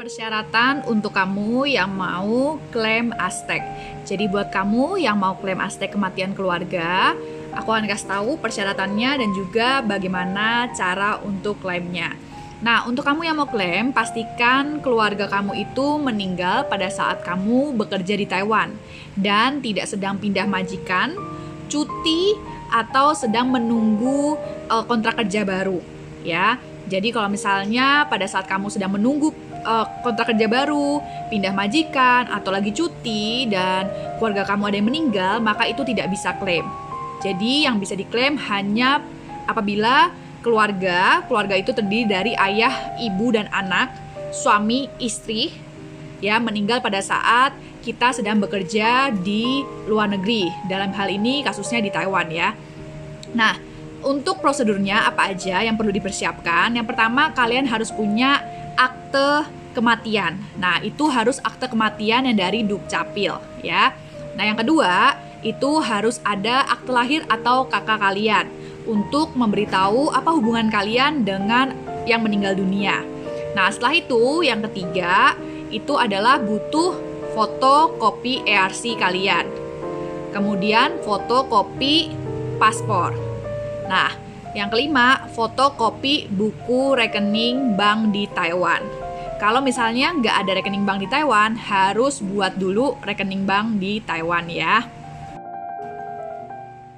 Persyaratan untuk kamu yang mau klaim Aztec. Jadi buat kamu yang mau klaim Aztec kematian keluarga, aku akan kasih tahu persyaratannya dan juga bagaimana cara untuk klaimnya. Nah, untuk kamu yang mau klaim, pastikan keluarga kamu itu meninggal pada saat kamu bekerja di Taiwan dan tidak sedang pindah majikan, cuti, atau sedang menunggu kontrak kerja baru, ya. Jadi kalau misalnya pada saat kamu sedang menunggu kontrak kerja baru, pindah majikan, atau lagi cuti dan keluarga kamu ada yang meninggal, maka itu tidak bisa klaim. Jadi yang bisa diklaim hanya apabila keluarga itu terdiri dari ayah, ibu, dan anak, suami, istri, ya, meninggal pada saat kita sedang bekerja di luar negeri. Dalam hal ini kasusnya di Taiwan, ya. Nah, untuk prosedurnya apa aja yang perlu dipersiapkan? Yang pertama, kalian harus punya akte kematian. Nah, itu harus akte kematian yang dari Dukcapil, ya. Nah, yang kedua, itu harus ada akte lahir atau kakak kalian untuk memberitahu apa hubungan kalian dengan yang meninggal dunia. Nah, setelah itu, yang ketiga, itu adalah butuh fotokopi ERC kalian. Kemudian fotokopi paspor. Nah, yang kelima, fotokopi buku rekening bank di Taiwan. Kalau misalnya nggak ada rekening bank di Taiwan, harus buat dulu rekening bank di Taiwan, ya.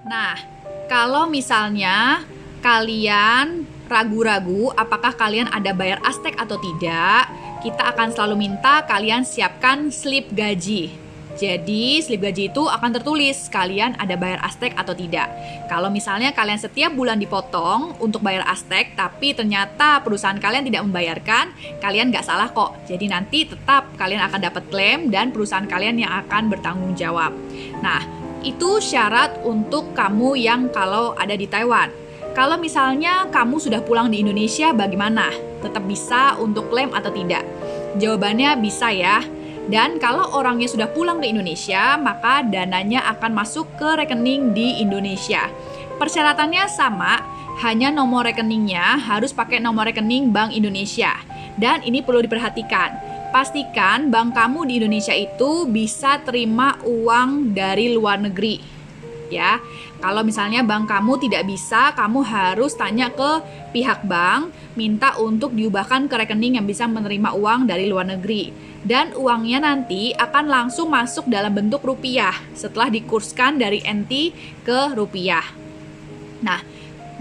Nah, kalau misalnya kalian ragu-ragu apakah kalian ada bayar Aztec atau tidak, kita akan selalu minta kalian siapkan slip gaji. Jadi, slip gaji itu akan tertulis kalian ada bayar Aztec atau tidak. Kalau misalnya kalian setiap bulan dipotong untuk bayar Aztec, tapi ternyata perusahaan kalian tidak membayarkan, kalian nggak salah kok. Jadi nanti tetap kalian akan dapat klaim dan perusahaan kalian yang akan bertanggung jawab. Nah, itu syarat untuk kamu yang kalau ada di Taiwan. Kalau misalnya kamu sudah pulang di Indonesia, bagaimana? Tetap bisa untuk klaim atau tidak? Jawabannya bisa, ya. Dan kalau orangnya sudah pulang ke Indonesia, maka dananya akan masuk ke rekening di Indonesia. Persyaratannya sama, hanya nomor rekeningnya harus pakai nomor rekening Bank Indonesia. Dan ini perlu diperhatikan. Pastikan bank kamu di Indonesia itu bisa terima uang dari luar negeri, ya. Kalau misalnya bank kamu tidak bisa, kamu harus tanya ke pihak bank, minta untuk diubahkan ke rekening yang bisa menerima uang dari luar negeri. Dan uangnya nanti akan langsung masuk dalam bentuk rupiah setelah dikurskan dari NT ke rupiah. Nah,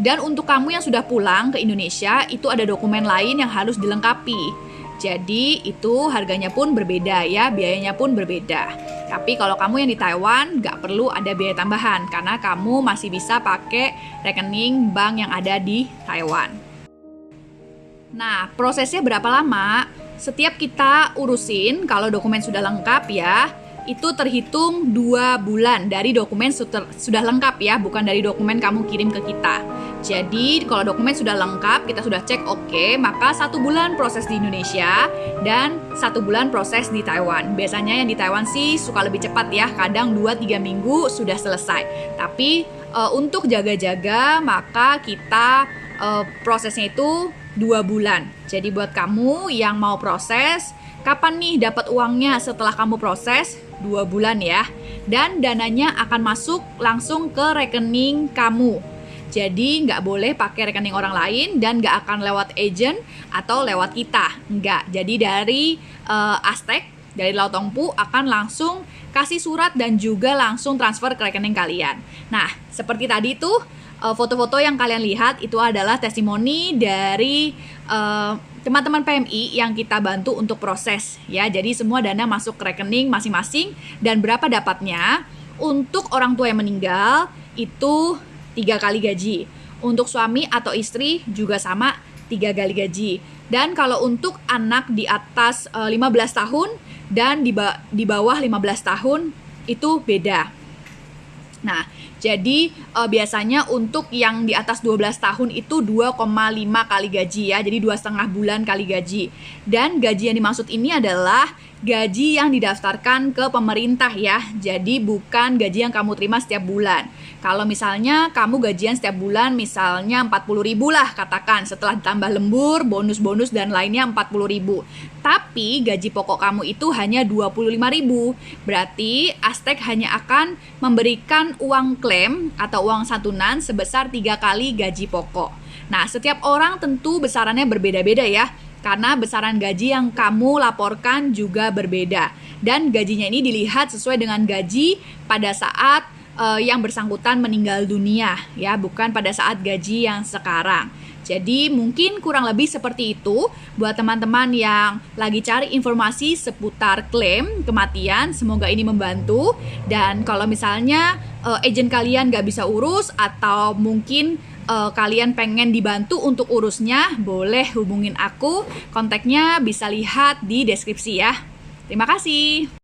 dan untuk kamu yang sudah pulang ke Indonesia, itu ada dokumen lain yang harus dilengkapi. Jadi itu harganya pun berbeda, ya, biayanya pun berbeda. Tapi kalau kamu yang di Taiwan, nggak perlu ada biaya tambahan karena kamu masih bisa pakai rekening bank yang ada di Taiwan. Nah, prosesnya berapa lama? Setiap kita urusin, kalau dokumen sudah lengkap, ya, itu terhitung 2 bulan dari dokumen sudah lengkap, ya, bukan dari dokumen kamu kirim ke kita. Jadi kalau dokumen sudah lengkap, kita sudah cek oke, maka 1 bulan proses di Indonesia dan 1 bulan proses di Taiwan. Biasanya yang di Taiwan sih suka lebih cepat, ya, kadang 2-3 minggu sudah selesai. Tapi untuk jaga-jaga, maka kita prosesnya itu 2 bulan. Jadi buat kamu yang mau proses, kapan nih dapat uangnya setelah kamu proses? 2 bulan, ya. Dan dananya akan masuk langsung ke rekening kamu. Jadi nggak boleh pakai rekening orang lain dan nggak akan lewat agent atau lewat kita. Nggak. Jadi dari Aztec, dari Lautongpu akan langsung kasih surat dan juga langsung transfer ke rekening kalian. Nah, seperti tadi tuh, foto-foto yang kalian lihat itu adalah testimoni dari teman-teman PMI yang kita bantu untuk proses, ya. Jadi semua dana masuk ke rekening masing-masing dan berapa dapatnya. Untuk orang tua yang meninggal itu 3 kali gaji. Untuk suami atau istri juga sama, 3 kali gaji. Dan kalau untuk anak di atas 15 tahun dan di bawah 15 tahun itu beda. Nah, jadi biasanya untuk yang di atas 12 tahun itu 2,5 kali gaji ya, jadi 2,5 bulan kali gaji. Dan gaji yang dimaksud ini adalah gaji yang didaftarkan ke pemerintah ya, jadi bukan gaji yang kamu terima setiap bulan. Kalau misalnya kamu gajian setiap bulan misalnya 40.000 lah katakan, setelah ditambah lembur, bonus-bonus dan lainnya 40.000. Tapi gaji pokok kamu itu hanya 25.000. Berarti Aztec hanya akan memberikan uang klaim atau uang santunan sebesar 3 kali gaji pokok. Nah, setiap orang tentu besarannya berbeda-beda ya, karena besaran gaji yang kamu laporkan juga berbeda. Dan gajinya ini dilihat sesuai dengan gaji pada saat yang bersangkutan meninggal dunia ya, bukan pada saat gaji yang sekarang. Jadi mungkin kurang lebih seperti itu buat teman-teman yang lagi cari informasi seputar klaim kematian. Semoga ini membantu. Dan kalau misalnya agen kalian gak bisa urus atau mungkin kalian pengen dibantu untuk urusnya, boleh hubungin aku. Kontaknya bisa lihat di deskripsi ya. Terima kasih.